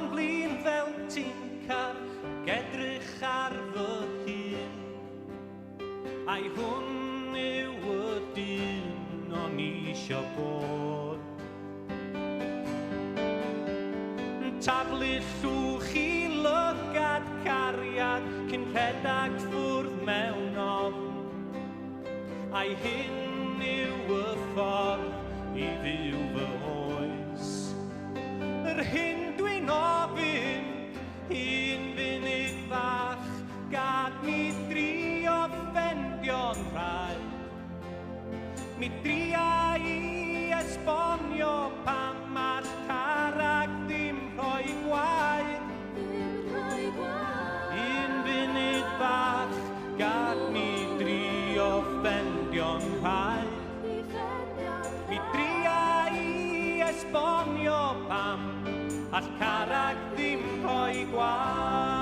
o'n blin fel ti'n car, gedrych ar fy hun. Ai hwn yw y dyn o'n isio bod. Taflu llwch i lygad cariad cyn rhedag ffwrdd mewn ofn. Ai hyn yw y ffordd i ddiw fy oes. Yr hyn dwi'n ofyn, un funud fach, gad mi drio ffendio'n rhai. Mi dria i esbonio pam ma'r carreg ddim rhoi gwaed. Un funud fach, gad mi drio ffendio'n rhai. Mi dria i esbonio pam all carreg ddim rhoi gwaed.